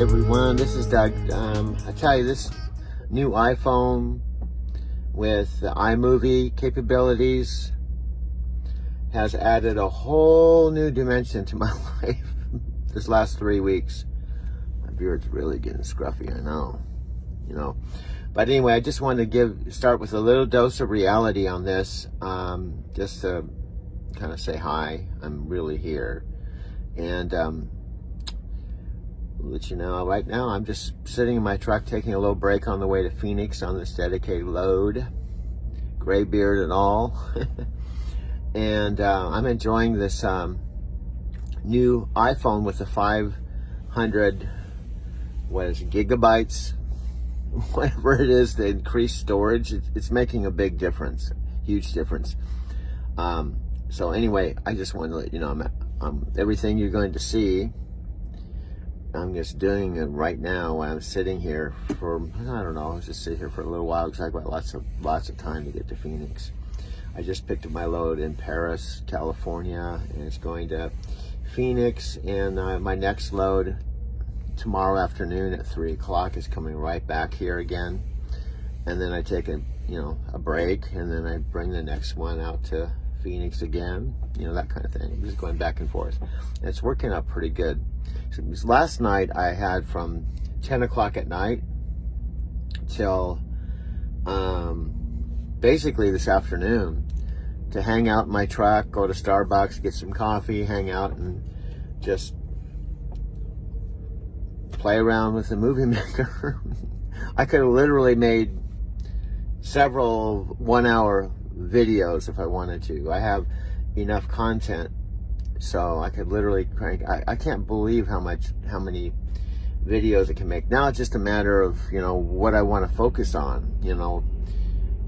everyone, this is Doug. I tell you, this new iPhone with the iMovie capabilities has added a whole new dimension to my life this last 3 weeks. My beard's really getting scruffy, I know, But anyway, I just wanted to start with a little dose of reality on this, just to kind of say hi. I'm really here. And let you know, right now I'm just sitting in my truck taking a little break on the way to Phoenix on this dedicated load, gray beard and all. And I'm enjoying this new iPhone with the 500 gigabytes, whatever it is, the increased storage. It's making a big difference, huge difference. So anyway, I just wanted to let you know, everything you're going to see, I'm just doing it right now when I'm sitting here for, I don't know, I'll just sit here for a little while because I've got lots of time to get to Phoenix. I just picked up my load in Paris, California, and it's going to Phoenix, and my next load tomorrow afternoon at 3 o'clock is coming right back here again. And then I take a break, and then I bring the next one out to Phoenix again, that kind of thing. I'm just going back and forth. And it's working out pretty good. So last night I had from 10 o'clock at night till basically this afternoon to hang out in my truck, go to Starbucks, get some coffee, hang out, and just play around with the movie maker. I could have literally made several 1-hour videos if I wanted to. I have enough content, so I could literally crank. I can't believe how many videos it can make. Now it's just a matter of what I want to focus on,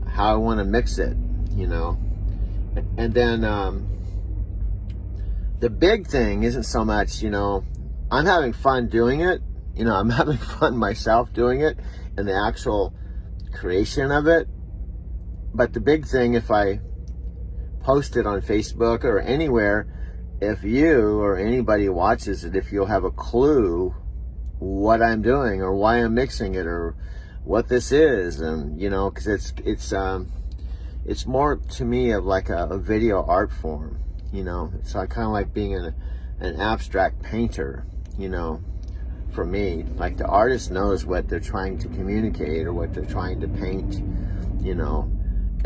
how I want to mix it, and then the big thing isn't so much, I'm having fun doing it. I'm having fun myself doing it and the actual creation of it. But the big thing, if I post it on Facebook or anywhere, if you or anybody watches it, if you'll have a clue what I'm doing or why I'm mixing it or what this is, and because it's more to me of like a video art form, So I kind of like being an abstract painter, For me, like the artist knows what they're trying to communicate or what they're trying to paint,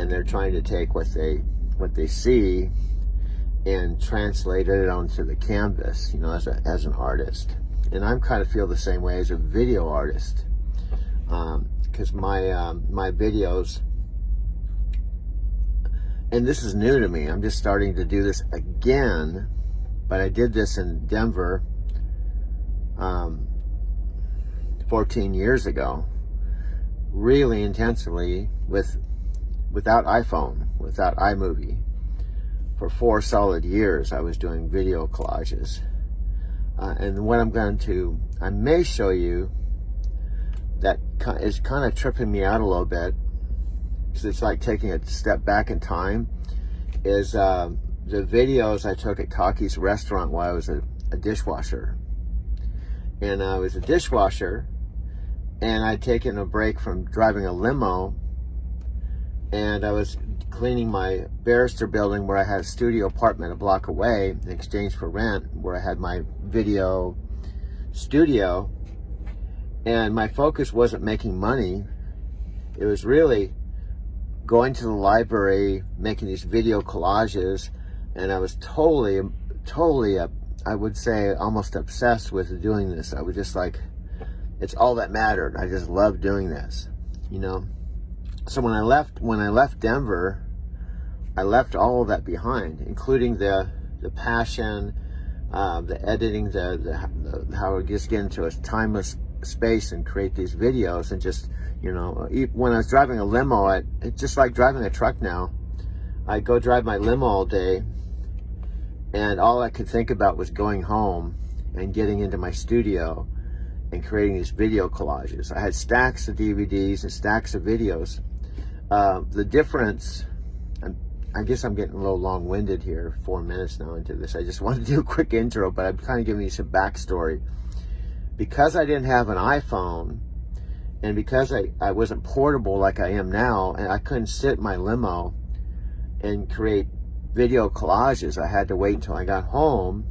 and they're trying to take what they see and translate it onto the canvas, as an artist. And I'm kind of feel the same way as a video artist, because my videos, and this is new to me. I'm just starting to do this again, but I did this in Denver 14 years ago, really intensely without iPhone, without iMovie. For 4 solid years, I was doing video collages. And what I may show you that is kind of tripping me out a little bit, because it's like taking a step back in time, is the videos I took at Taki's restaurant while I was a dishwasher. And I was a dishwasher, and I'd taken a break from driving a limo, and I was cleaning my barrister building where I had a studio apartment a block away in exchange for rent, where I had my video studio. And my focus wasn't making money. It was really going to the library, making these video collages, and I was totally, I would say almost obsessed with doing this. I was just like, it's all that mattered. I just loved doing this, So when I left Denver, I left all of that behind, including the passion, the editing, how I just get into a timeless space and create these videos. And just, when I was driving a limo, it's just like driving a truck now. I go drive my limo all day, and all I could think about was going home and getting into my studio and creating these video collages. I had stacks of DVDs and stacks of videos. The difference, I guess I'm getting a little long-winded here, 4 minutes now into this. I just wanted to do a quick intro, but I'm kind of giving you some backstory. because I didn't have an iPhone, and because I wasn't portable like I am now, and I couldn't sit in my limo and create video collages, I had to wait until I got home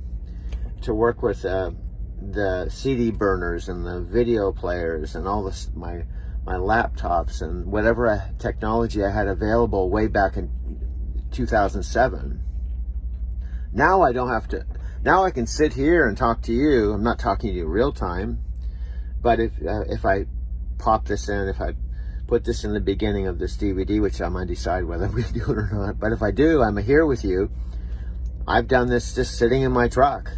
to work with the CD burners and the video players and all this, my laptops and whatever technology I had available way back in 2007. Now I don't have to. Now I can sit here and talk to you. I'm not talking to you real time, but if I pop this in, if I put this in the beginning of this DVD, which I might decide whether I'm going to do it or not, but if I do, I'm here with you. I've done this just sitting in my truck.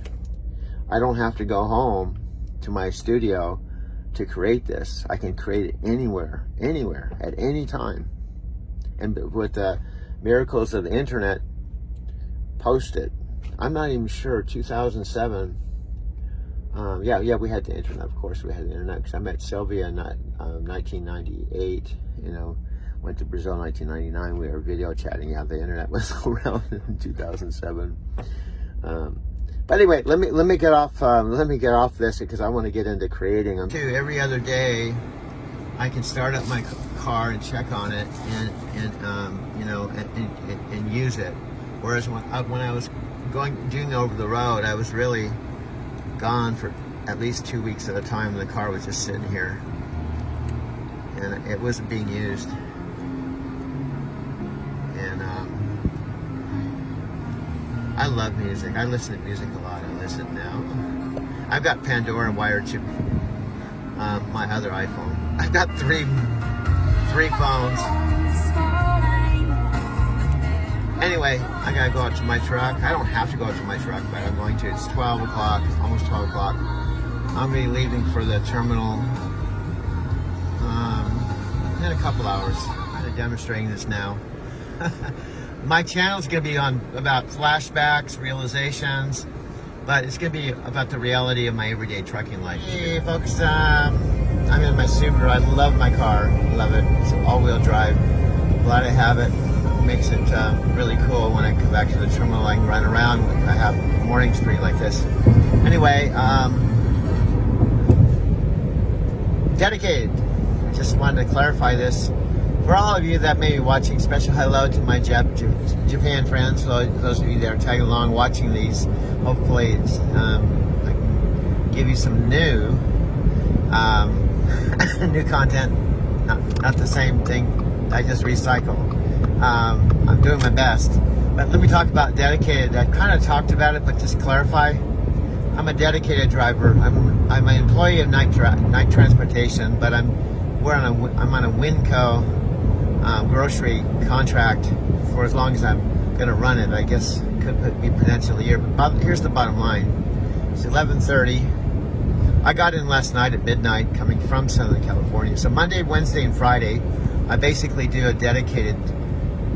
I don't have to go home to my studio to create this. I can create it anywhere, at any time. And with the miracles of the internet, post it. I'm not even sure, 2007. Yeah, we had the internet, of course. We had the internet because I met Sylvia in 1998. You know, went to Brazil in 1999. We were video chatting. Yeah, the internet was around in 2007. But anyway, let me get off. Let me get off this because I want to get into creating them. Every other day, I can start up my car and check on it, and you know, and use it. Whereas when I was doing over the road, I was really gone for at least 2 weeks at a time. The car was just sitting here, and it wasn't being used. And I love music. I listen to music a lot. I listen now. I've got Pandora wired to my other iPhone. I've got three phones. Anyway, I gotta go out to my truck. I don't have to go out to my truck, but I'm going to. It's 12 o'clock, almost 12 o'clock. I'm gonna be leaving for the terminal in a couple hours. I'm demonstrating this now. My channel is gonna be on about flashbacks, realizations, but it's gonna be about the reality of my everyday trucking life. Hey folks, I'm in my Subaru. I love my car, love it. It's all-wheel drive. Glad I have it. Makes it really cool when I come back to the terminal. I can run around. I have morning street like this. Anyway, dedicated. Just wanted to clarify this for all of you that may be watching. Special hello to my Japan friends. Those of you that are tagging along watching these. Hopefully, I can give you some new new content. Not the same thing. I just recycle. I'm doing my best. But let me talk about dedicated. I kind of talked about it, but just clarify. I'm a dedicated driver. I'm an employee of night transportation, but I'm on a Winco grocery contract for as long as I'm going to run it. I guess could be potentially a year. But here's the bottom line. It's 11:30. I got in last night at midnight coming from Southern California. So Monday, Wednesday, and Friday, I basically do a dedicated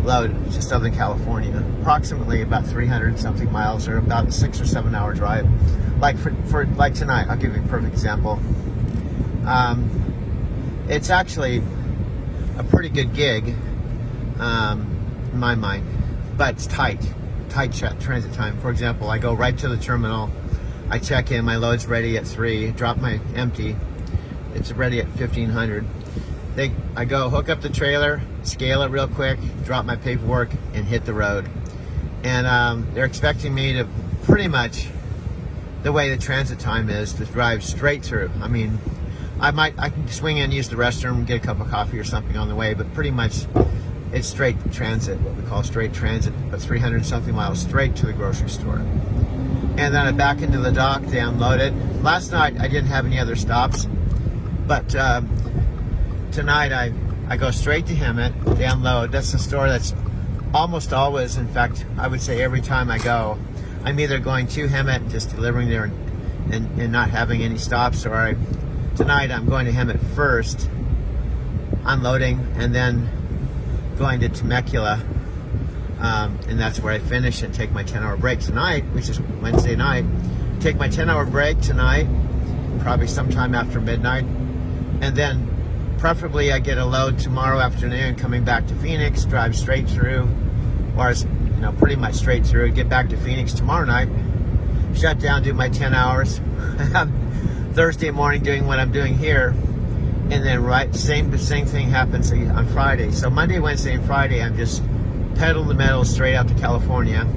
load to Southern California, approximately about 300 something miles, or about a 6 or 7 hour drive. Like for like tonight, I'll give you a perfect example. It's actually a pretty good gig in my mind, but it's tight transit time. For example, I go right to the terminal, I check in, my load's ready at 3, drop my empty, it's ready at 1500. I go hook up the trailer, scale it real quick, drop my paperwork, and hit the road. And they're expecting me to pretty much, the way the transit time is, to drive straight through. I mean, I can swing in, use the restroom, get a cup of coffee or something on the way, but pretty much it's straight transit, what we call straight transit, but 300 something miles straight to the grocery store. And then I back into the dock, download it. Last night I didn't have any other stops, but tonight I go straight to Hemet, download. That's the store that's almost always, in fact, I would say every time I go, I'm either going to Hemet and just delivering there and not having any stops, or tonight I'm going to Hemet first, unloading, and then going to Temecula, and that's where I finish and take my 10-hour break tonight, which is Wednesday night. Take my 10-hour break tonight, probably sometime after midnight, and then preferably I get a load tomorrow afternoon coming back to Phoenix, drive straight through, or pretty much straight through, get back to Phoenix tomorrow night, shut down, do my 10 hours, Thursday morning doing what I'm doing here, and then same thing happens on Friday. So Monday, Wednesday, and Friday I'm just pedal the metal straight out to California,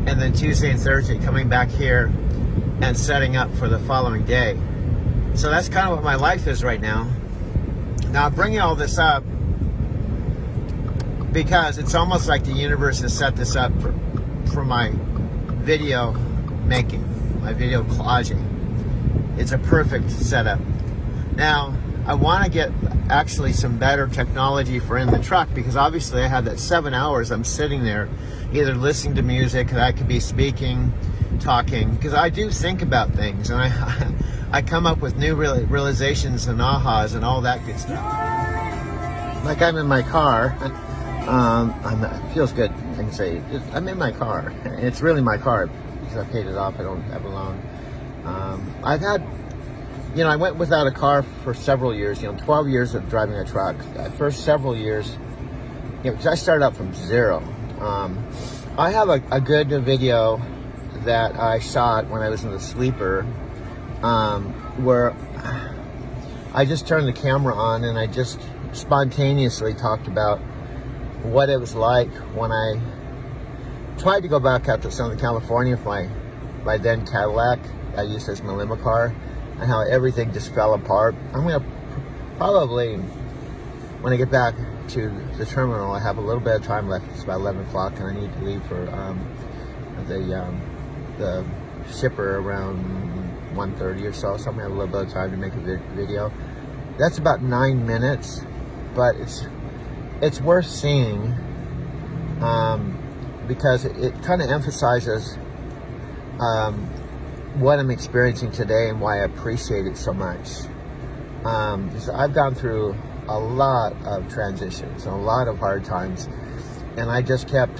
and then Tuesday and Thursday coming back here and setting up for the following day. So that's kind of what my life is right now. Now I'm bringing all this up because it's almost like the universe has set this up for my video making, my video collaging. It's a perfect setup. Now, I want to get actually some better technology for in the truck, because obviously I have that 7 hours I'm sitting there either listening to music, and I could be speaking, talking, because I do think about things, and I come up with new realizations and ahas and all that good stuff. Like I'm in my car. It feels good, I can say. I'm in my car. It's really my car because I paid it off. I don't have a loan. I've had, I went without a car for several years, 12 years of driving a truck. First several years, because I started out from zero. I have a good video that I shot when I was in the sleeper, where I just turned the camera on and I just spontaneously talked about what it was like when I tried to go back out to Southern California for my then Cadillac I used as my limo car, and how everything just fell apart. I'm going to probably, when I get back to the terminal, I have a little bit of time left. It's about 11 o'clock and I need to leave for the shipper around 1:30 or so. So I'm going to have a little bit of time to make a video. That's about 9 minutes, but it's worth seeing, because it kind of emphasizes what I'm experiencing today and why I appreciate it so much. I've gone through a lot of transitions, a lot of hard times, and I just kept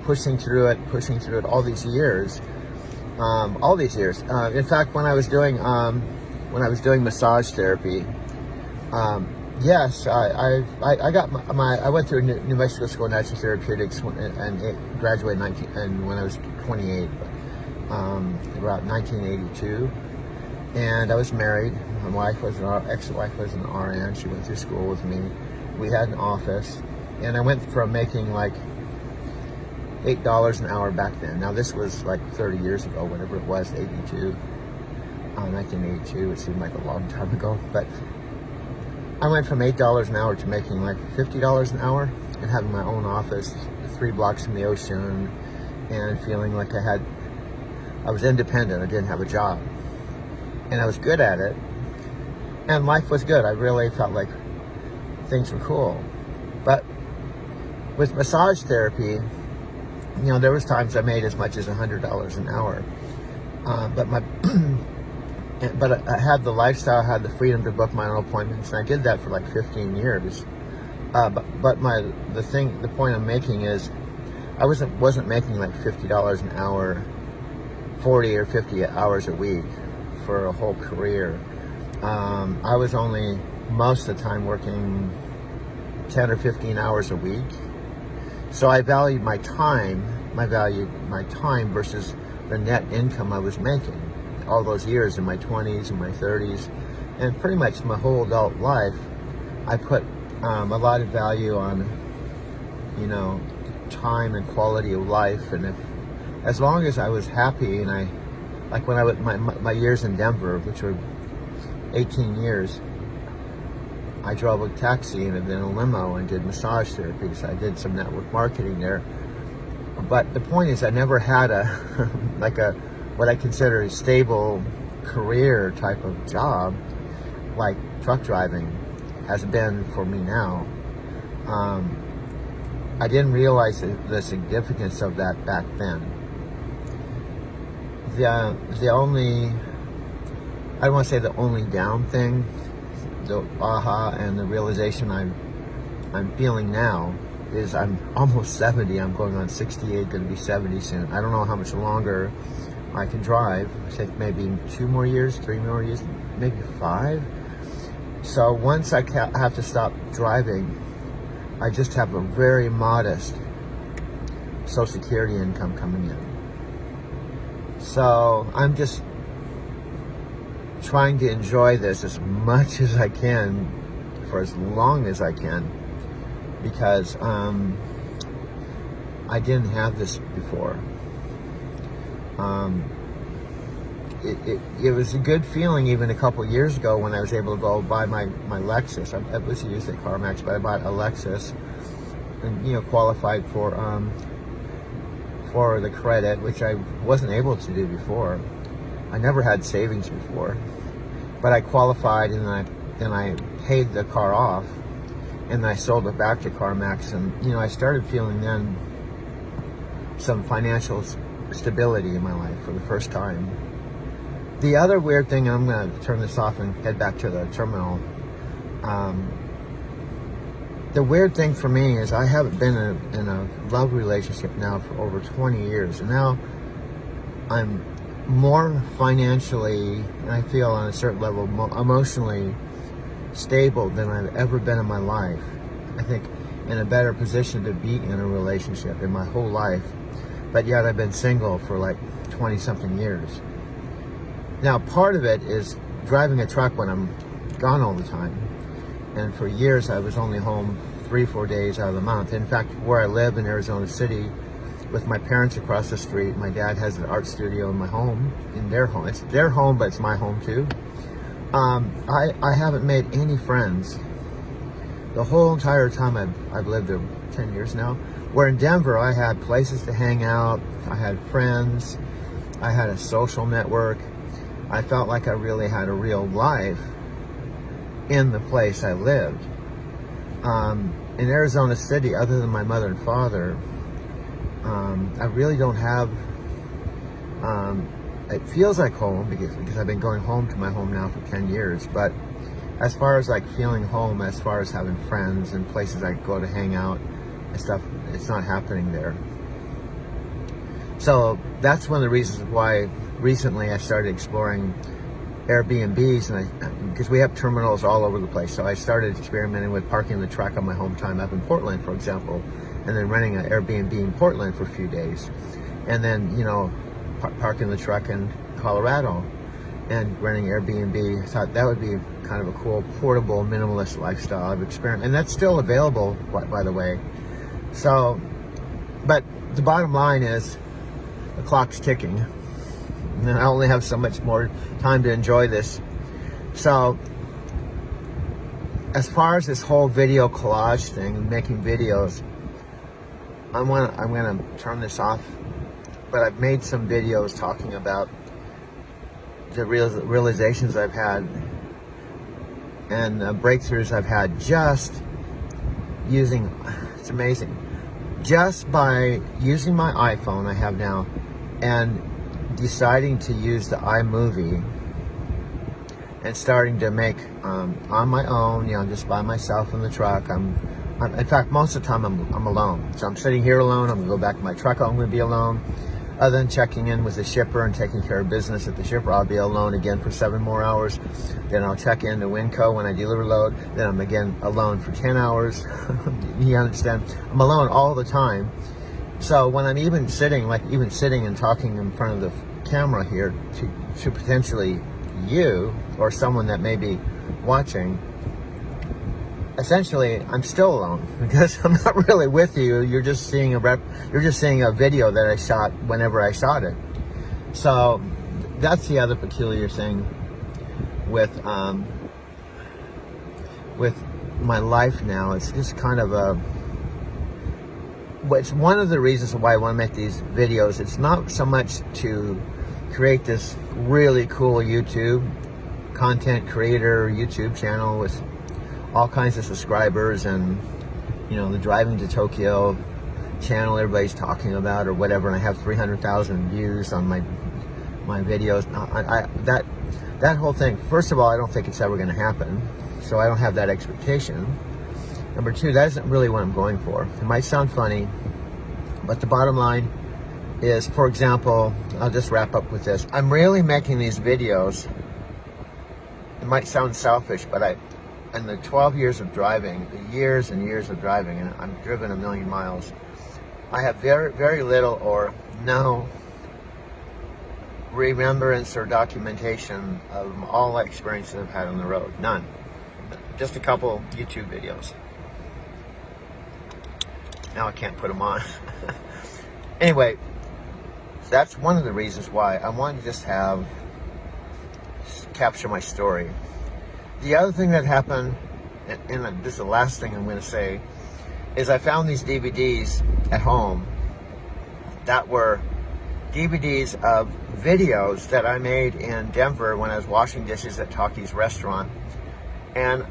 pushing through it all these years. In fact, when I was doing massage therapy, yes, I got I went through New Mexico School of Natural Therapeutics and graduated when I was 28, about 1982, and I was married. My ex-wife was an RN. She went through school with me. We had an office, and I went from making like $8 an hour back then. Now this was like 30 years ago, whatever it was, 1982. It seemed like a long time ago, but I went from $8 an hour to making like $50 an hour and having my own office 3 blocks from the ocean, and feeling like I was independent. I didn't have a job, and I was good at it, and life was good. I really felt like things were cool. But with massage therapy, there was times I made as much as $100 an hour, but I had the lifestyle, I had the freedom to book my own appointments, and I did that for like 15 years. But the point I'm making is, I wasn't making like $50 an hour, 40 or 50 hours a week for a whole career. I was only most of the time working 10 or 15 hours a week. So I valued my time versus the net income I was making all those years in my 20s and my 30s, and pretty much my whole adult life. I put a lot of value on, time and quality of life, and as long as I was happy, and when I was my years in Denver, which were 18 years, I drove a taxi and then a limo and did massage therapy. So I did some network marketing there. But the point is, I never had what I consider a stable career type of job like truck driving has been for me now. I didn't realize the significance of that back then. The only, I don't want to say the only down thing, the aha and the realization I'm feeling now is I'm almost 70. I'm going on 68, going to be 70 soon. I don't know how much longer I can drive. I think maybe 2 more years, 3 more years, maybe 5. So once I have to stop driving, I just have a very modest Social Security income coming in. So I'm just trying to enjoy this as much as I can for as long as I can, because I didn't have this before. It was a good feeling even a couple years ago when I was able to go buy my Lexus. I was used at CarMax, but I bought a Lexus and, you know, qualified for the credit, which I wasn't able to do before. I never had savings before, but I qualified, and then I paid the car off, and I sold it back to CarMax, and, you know, I started feeling then some financial stability in my life for the first time. The other weird thing, and I'm going to turn this off and head back to the terminal. The weird thing for me is I haven't been in a love relationship now for over 20 years, and now I'm more financially, and I feel on a certain level, emotionally stable than I've ever been in my life. I think in a better position to be in a relationship in my whole life, but yet I've been single for like 20 something years. Now, part of it is driving a truck when I'm gone all the time. And for years, I was only home 3-4 days out of the month. In fact, where I live in Arizona City, with my parents across the street, my dad has an art studio in my home, in their home. It's their home, but it's my home too. I haven't made any friends the whole entire time I've lived there, 10 years now. Where in Denver, I had places to hang out, I had friends, I had a social network. I felt like I really had a real life in the place I lived. In Arizona City, other than my mother and father, I really don't have, it feels like home because I've been going home to my home now for 10 years, but as far as like feeling home, as far as having friends and places I go to hang out and stuff, it's not happening there. So that's one of the reasons why recently I started exploring Airbnbs, and because we have terminals all over the place. So I started experimenting with parking the truck on my home time up in Portland, for example, and then renting an Airbnb in Portland for a few days, and then, you know, parking the truck in Colorado and renting Airbnb. I thought that would be kind of a cool, portable, minimalist lifestyle I've experienced, and that's still available, by the way. So, but the bottom line is the clock's ticking, and I only have so much more time to enjoy this. So, as far as this whole video collage thing, making videos, I'm gonna turn this off. But I've made some videos talking about the realizations I've had and breakthroughs I've had just using, it's amazing, just by using my iPhone I have now and deciding to use the iMovie and starting to make on my own, you know, just by myself in the truck. I'm in fact, most of the time I'm alone. So I'm sitting here alone. I'm gonna go back to my truck. I'm gonna be alone. Other than checking in with the shipper and taking care of business at the shipper, I'll be alone again for 7 more hours. Then I'll check in to Winco when I deliver load. Then I'm again alone for 10 hours. You understand? I'm alone all the time. So when I'm even sitting and talking in front of the camera here to potentially you or someone that may be watching, essentially I'm still alone because I'm not really with you. You're just seeing a video that I shot whenever I shot it. So that's the other peculiar thing with my life now. It's just kind of it's one of the reasons why I want to make these videos. It's not so much to create this really cool YouTube content creator YouTube channel with all kinds of subscribers and, you know, the Driving to Tokyo channel everybody's talking about or whatever, and I have 300,000 views on my videos. That whole thing, first of all, I don't think it's ever going to happen, so I don't have that expectation. Number two, that isn't really what I'm going for. It might sound funny, but the bottom line is, for example, I'll just wrap up with this. I'm really making these videos. It might sound selfish, but in the 12 years of driving, the years and years of driving, and I've driven 1 million miles, I have very, very little or no remembrance or documentation of all the experiences I've had on the road. None. Just a couple YouTube videos. Now I can't put them on. Anyway, that's one of the reasons why I wanted to just capture my story. The other thing that happened, and this is the last thing I'm going to say, is I found these DVDs at home that were DVDs of videos that I made in Denver when I was washing dishes at Taki's restaurant. And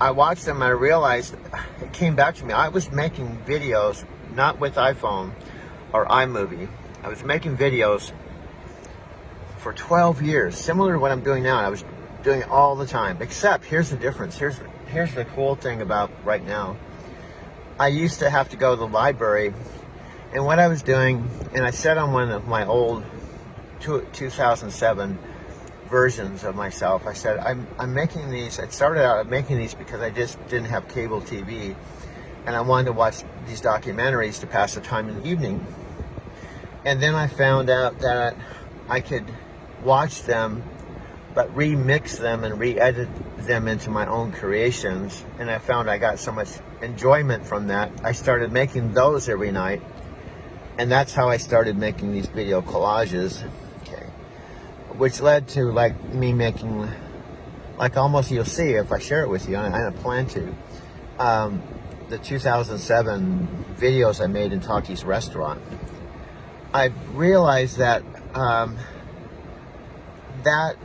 I watched them and I realized, it came back to me, I was making videos not with iPhone or iMovie. I was making videos for 12 years, similar to what I'm doing now. I was doing it all the time, except here's the difference. Here's the cool thing about right now. I used to have to go to the library, and what I was doing, and I said on one of my old 2007 versions of myself, I said, I'm making these, I started out making these because I just didn't have cable TV, and I wanted to watch these documentaries to pass the time in the evening. And then I found out that I could watch them, but remix them and re-edit them into my own creations. And I found I got so much enjoyment from that. I started making those every night. And that's how I started making these video collages. Okay. Which led to like me making, like almost you'll see if I share it with you, I plan to. The 2007 videos I made in Taki's restaurant. I realized that that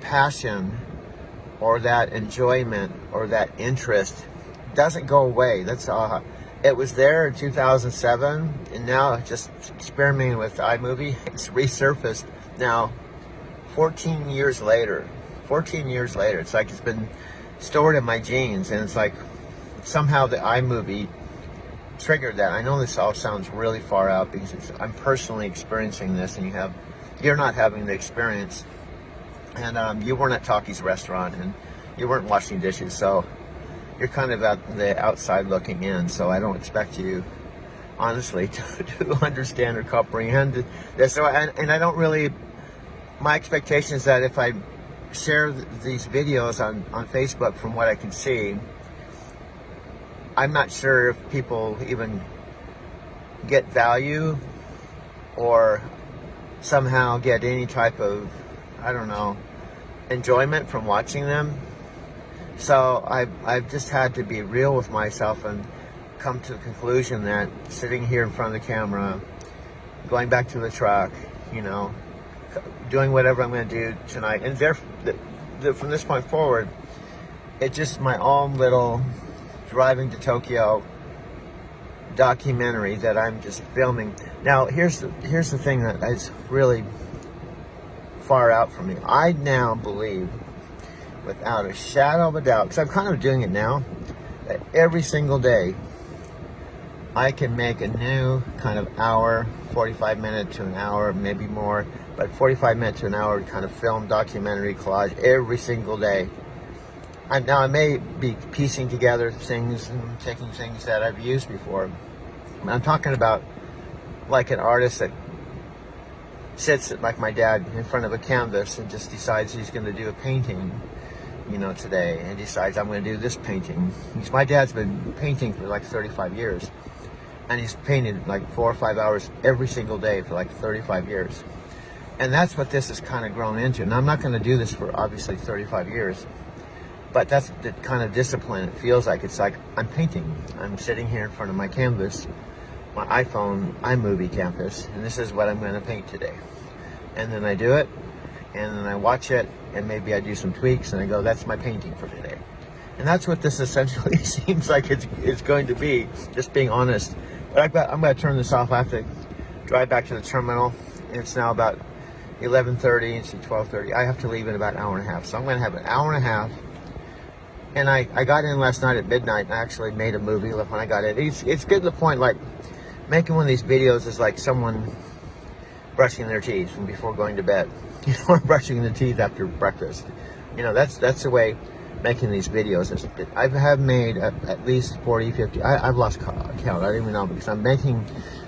passion or that enjoyment or that interest doesn't go away. That's it was there in 2007, and now just experimenting with iMovie, it's resurfaced now 14 years later. 14 years later, it's like it's been stored in my genes, and it's like somehow the iMovie triggered that. I know this all sounds really far out because I'm personally experiencing this, and you're not having the experience, and you weren't at Taki's restaurant, and you weren't washing dishes, so you're kind of at the outside looking in. So I don't expect you, honestly, to understand or comprehend this. So, and I don't really. My expectation is that if I share these videos on Facebook, from what I can see, I'm not sure if people even get value or somehow get any type of, I don't know, enjoyment from watching them. So I've just had to be real with myself and come to the conclusion that sitting here in front of the camera, going back to the truck, doing whatever I'm going to do tonight, and from this point forward, it's just my own little driving to Tokyo documentary that I'm just filming. Now, here's the thing that is really far out from me. I now believe, without a shadow of a doubt, because I'm kind of doing it now, that every single day I can make a new kind of hour, 45 minutes to an hour, maybe more, but 45 minutes to an hour kind of film documentary collage every single day. Now I may be piecing together things and taking things that I've used before. I'm talking about like an artist that sits, like my dad, in front of a canvas and just decides he's going to do a painting, today, and decides I'm going to do this painting. My dad's been painting for like 35 years, and he's painted like 4 or 5 hours every single day for like 35 years. And that's what this has kind of grown into. Now, I'm not going to do this for obviously 35 years, but that's the kind of discipline it feels like. It's like I'm painting. I'm sitting here in front of my canvas, my iPhone iMovie canvas, and this is what I'm going to paint today. And then I do it, and then I watch it, and maybe I do some tweaks, and I go, that's my painting for today. And that's what this essentially seems like it's going to be, just being honest. But I'm going to turn this off. I have to drive back to the terminal. It's now about 11:30, it's 12:30. I have to leave in about an hour and a half. So I'm going to have an hour and a half. And I got in last night at midnight, and I actually made a movie when I got in. It's getting to the point, like, making one of these videos is like someone brushing their teeth before going to bed, or brushing their teeth after breakfast. That's the way making these videos is. I have made at least 40, 50, I've lost count, I don't even know, because I'm making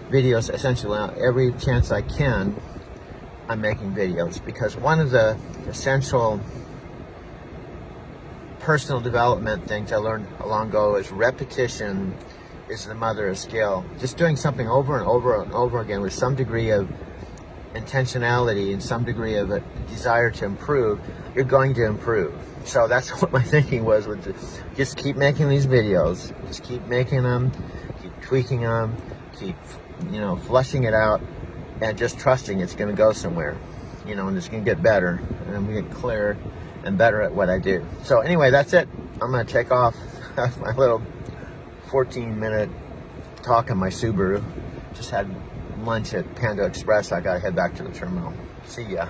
videos essentially every chance I can, I'm making videos, because one of the essential personal development things I learned long ago is repetition is the mother of skill. Just doing something over and over and over again with some degree of intentionality and some degree of a desire to improve, you're going to improve. So that's what my thinking was, with just keep making these videos, just keep making them, keep tweaking them, keep, flushing it out, and just trusting it's going to go somewhere, and it's going to get better, and I'm going to get clearer and better at what I do. So anyway, that's it. I'm going to take off. That's my little 14-minute talk on my Subaru. Just had lunch at Panda Express. I got to head back to the terminal. See ya.